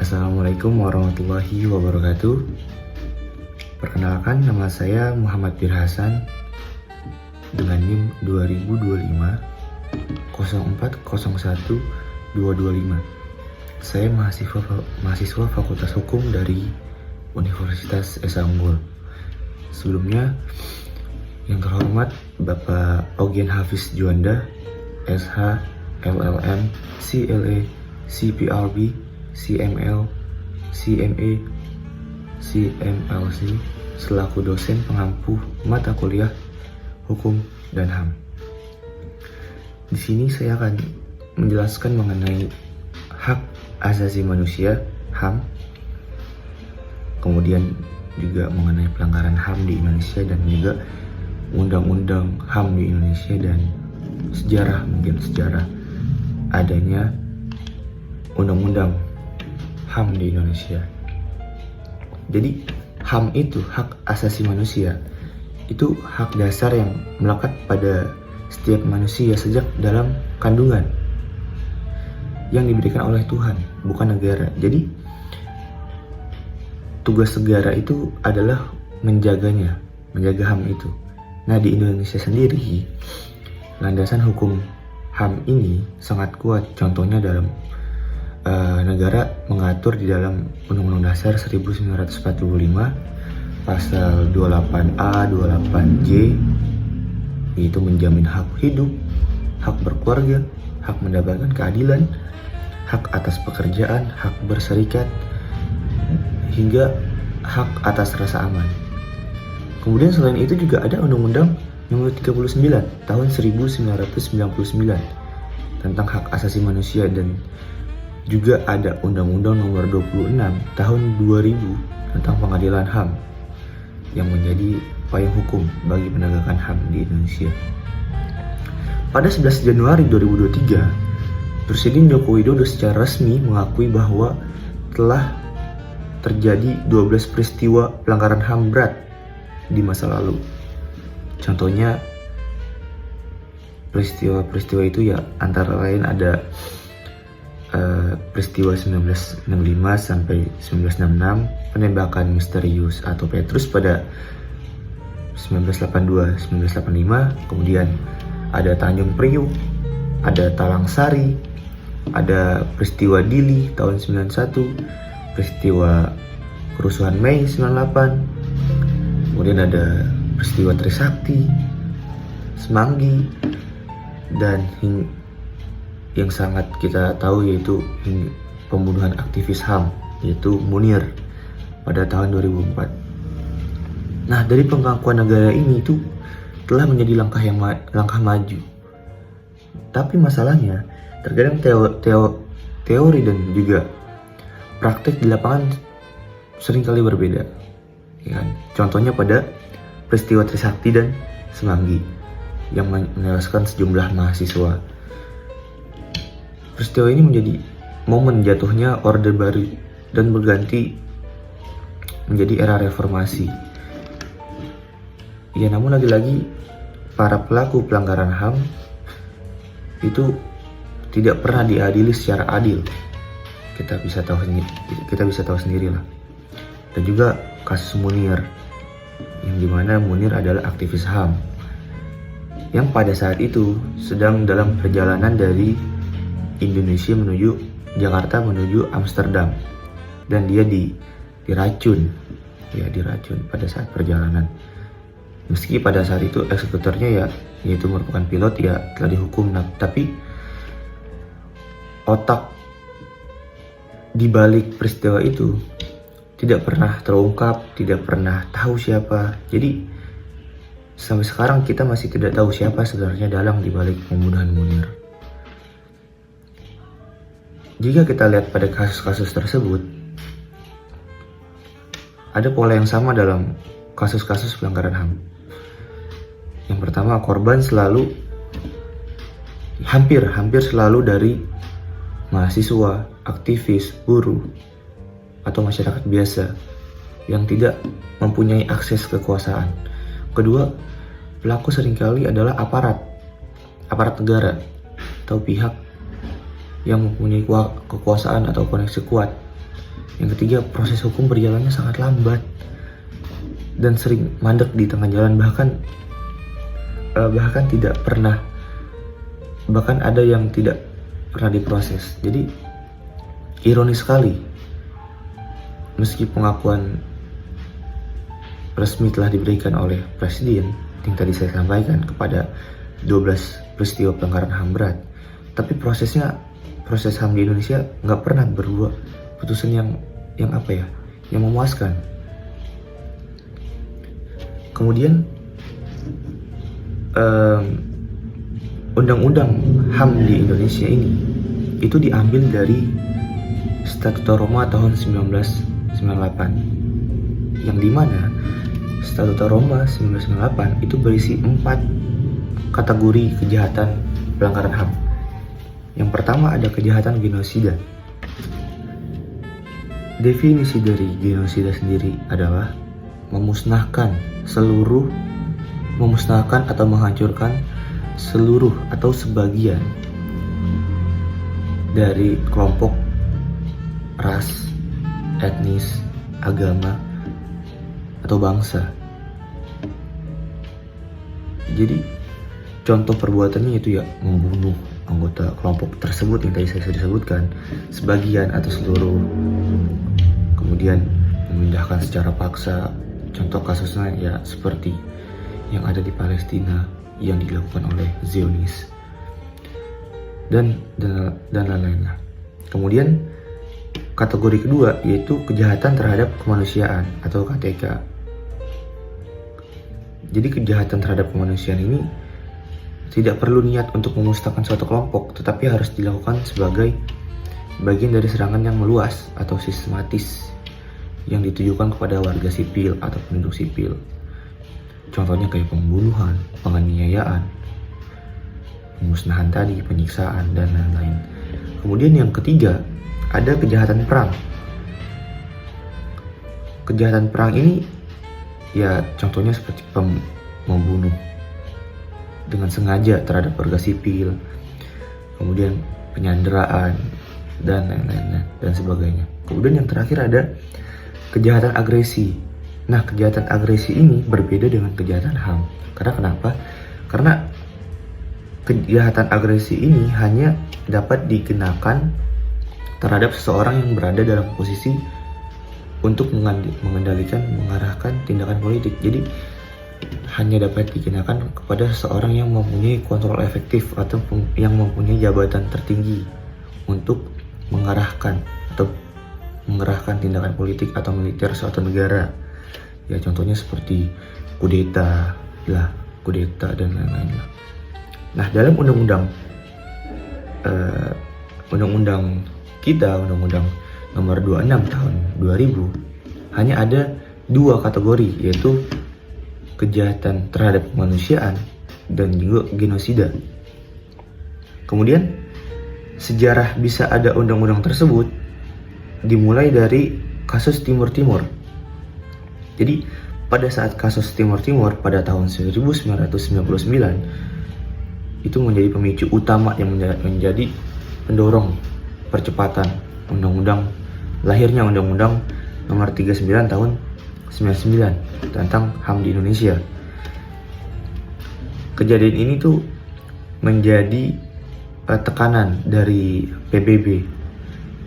Assalamualaikum warahmatullahi wabarakatuh. Perkenalkan, nama saya Muhammad Bir Hasan dengan NIM 2025 0401 225. Saya mahasiswa Fakultas Hukum dari Universitas Esa Unggul. Sebelumnya, yang terhormat Bapak Ogen Hafiz Juanda, SH, LLM, CLA, CPRB, CML, CMA, CMLC selaku dosen pengampu mata kuliah Hukum dan HAM. Di sini saya akan menjelaskan mengenai hak asasi manusia HAM, kemudian juga mengenai pelanggaran HAM di Indonesia dan juga undang-undang HAM di Indonesia dan sejarah adanya undang-undang HAM di Indonesia. Jadi HAM itu hak asasi manusia, itu hak dasar yang melekat pada setiap manusia sejak dalam kandungan yang diberikan oleh Tuhan, bukan negara. Jadi tugas negara itu adalah menjaganya, menjaga HAM itu. Nah, di Indonesia sendiri landasan hukum HAM ini sangat kuat. Contohnya dalam negara mengatur di dalam Undang-Undang Dasar 1945 pasal 28A, 28J, yaitu menjamin hak hidup, hak berkeluarga, hak mendapatkan keadilan, hak atas pekerjaan, hak berserikat, hingga hak atas rasa aman. Kemudian selain itu juga ada Undang-Undang Nomor 39 tahun 1999 tentang hak asasi manusia, dan juga ada Undang-Undang Nomor 26 tahun 2000 tentang pengadilan HAM yang menjadi payung hukum bagi penegakan HAM di Indonesia. Pada 11 Januari 2023, Presiden Joko Widodo secara resmi mengakui bahwa telah terjadi 12 peristiwa pelanggaran HAM berat di masa lalu. Contohnya peristiwa-peristiwa itu ya antara lain ada peristiwa 1965 sampai 1966, penembakan misterius atau Petrus pada 1982-1985, kemudian ada Tanjung Priuk, ada Talang Sari, ada peristiwa Dili tahun 91, peristiwa kerusuhan Mei 98, kemudian ada peristiwa Trisakti, Semanggi, dan yang sangat kita tahu yaitu pembunuhan aktivis HAM yaitu Munir pada tahun 2004. Nah, dari pengakuan negara ini itu telah menjadi langkah maju. Tapi masalahnya terkadang teori dan juga praktik di lapangan seringkali berbeda. Ya kan? Contohnya pada peristiwa Trisakti dan Semanggi yang menewaskan sejumlah mahasiswa. Peristiwa ini menjadi momen jatuhnya Orde Baru dan berganti menjadi era reformasi. Ya, namun lagi-lagi para pelaku pelanggaran HAM itu tidak pernah diadili secara adil. Kita bisa tahu sendiri lah. Dan juga kasus Munir, yang dimana Munir adalah aktivis HAM yang pada saat itu sedang dalam perjalanan dari Indonesia menuju Jakarta menuju Amsterdam, dan dia diracun pada saat perjalanan. Meski pada saat itu eksekutornya yaitu merupakan pilot telah dihukum, tapi otak di balik peristiwa itu tidak pernah terungkap, tidak pernah tahu siapa. Jadi sampai sekarang kita masih tidak tahu siapa sebenarnya dalang di balik pembunuhan Munir. Jika kita lihat pada kasus-kasus tersebut, ada pola yang sama dalam kasus-kasus pelanggaran HAM. Yang pertama, korban hampir selalu dari mahasiswa, aktivis, buruh, atau masyarakat biasa yang tidak mempunyai akses kekuasaan. Kedua, pelaku seringkali adalah aparat negara atau pihak yang mempunyai kekuasaan atau koneksi kuat Yang ketiga, proses hukum berjalannya sangat lambat dan sering mandek di tengah jalan, bahkan tidak pernah, bahkan ada yang tidak pernah diproses. Jadi ironis sekali, meski pengakuan resmi telah diberikan oleh Presiden yang tadi saya sampaikan kepada 12 peristiwa pelanggaran HAM berat, tapi proses HAM di Indonesia nggak pernah berbuah putusan yang memuaskan. Kemudian undang-undang HAM di Indonesia ini itu diambil dari Statuta Roma tahun 1998, yang dimana Statuta Roma 1998 itu berisi 4 kategori kejahatan pelanggaran HAM. Yang pertama ada kejahatan genosida. Definisi dari genosida sendiri adalah memusnahkan atau menghancurkan seluruh atau sebagian dari kelompok, ras, etnis, agama, atau bangsa. Jadi contoh perbuatannya itu ya membunuh anggota kelompok tersebut yang tadi saya sudah sebutkan, sebagian atau seluruh. Kemudian memindahkan secara paksa. Contoh kasusnya ya seperti yang ada di Palestina yang dilakukan oleh Zionis dan lain-lainnya. Kemudian kategori kedua yaitu kejahatan terhadap kemanusiaan atau KTK. Jadi kejahatan terhadap kemanusiaan ini tidak perlu niat untuk memusnahkan suatu kelompok, tetapi harus dilakukan sebagai bagian dari serangan yang meluas atau sistematis yang ditujukan kepada warga sipil atau penduduk sipil. Contohnya kayak pembunuhan, penganiayaan, pemusnahan tadi, penyiksaan, dan lain-lain. Kemudian yang ketiga, ada kejahatan perang. Kejahatan perang ini ya contohnya seperti membunuh dengan sengaja terhadap warga sipil, kemudian penyanderaan, dan lain-lain dan sebagainya. Kemudian yang terakhir ada kejahatan agresi. Nah, kejahatan agresi ini berbeda dengan kejahatan HAM. Karena kenapa? Karena kejahatan agresi ini hanya dapat dikenakan terhadap seseorang yang berada dalam posisi untuk mengendalikan, mengarahkan tindakan politik. Jadi hanya dapat dikenakan kepada seseorang yang mempunyai kontrol efektif atau yang mempunyai jabatan tertinggi untuk mengarahkan tindakan politik atau militer suatu negara. Ya contohnya seperti kudeta dan lain-lain lah. Nah, dalam undang-undang nomor 26 tahun 2000 hanya ada 2 kategori, yaitu kejahatan terhadap kemanusiaan dan juga genosida. Kemudian sejarah bisa ada undang-undang tersebut dimulai dari kasus Timur Timur. Jadi pada saat kasus Timur Timur pada tahun 1999 itu menjadi pemicu utama yang menjadi pendorong percepatan lahirnya Undang-Undang Nomor 39 Tahun 99 tentang HAM di Indonesia. Kejadian ini tuh menjadi tekanan dari PBB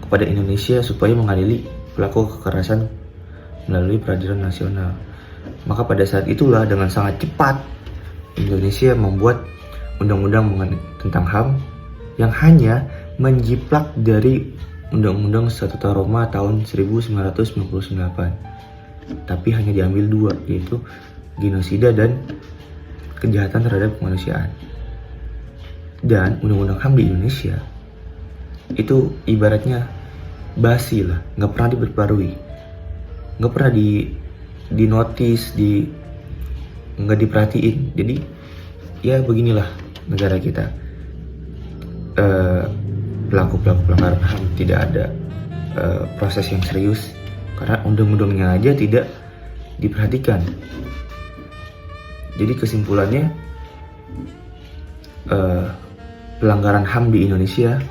kepada Indonesia supaya mengadili pelaku kekerasan melalui peradilan nasional. Maka pada saat itulah dengan sangat cepat Indonesia membuat undang-undang tentang HAM yang hanya menjiplak dari Undang-Undang Statuta Roma tahun 1998. Tapi hanya diambil 2, yaitu genosida dan kejahatan terhadap kemanusiaan. Dan Undang-Undang HAM di Indonesia itu ibaratnya basi lah, nggak pernah diperbarui, nggak pernah di notice, nggak diperhatiin. Jadi ya beginilah negara kita. Pelaku pelanggaran HAM tidak ada proses yang serius karena undang-undangnya aja tidak diperhatikan. Jadi kesimpulannya pelanggaran HAM di Indonesia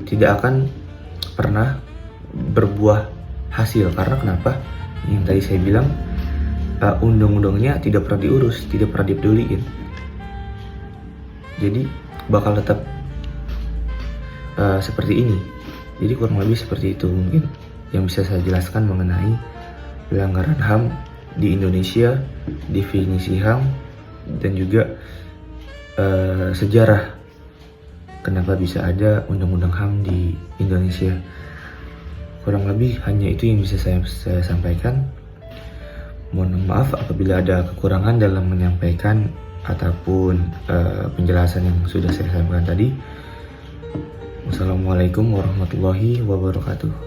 tidak akan pernah berbuah hasil. Karena kenapa? Yang tadi saya bilang, undang-undangnya tidak pernah diurus, tidak pernah dipeduliin. Jadi bakal tetap seperti ini. Jadi kurang lebih seperti itu mungkin yang bisa saya jelaskan mengenai pelanggaran HAM di Indonesia, definisi HAM, dan juga sejarah kenapa bisa ada undang-undang HAM di Indonesia. Kurang lebih hanya itu yang bisa saya sampaikan. Mohon maaf apabila ada kekurangan dalam menyampaikan ataupun penjelasan yang sudah saya sampaikan tadi. Wassalamualaikum warahmatullahi wabarakatuh.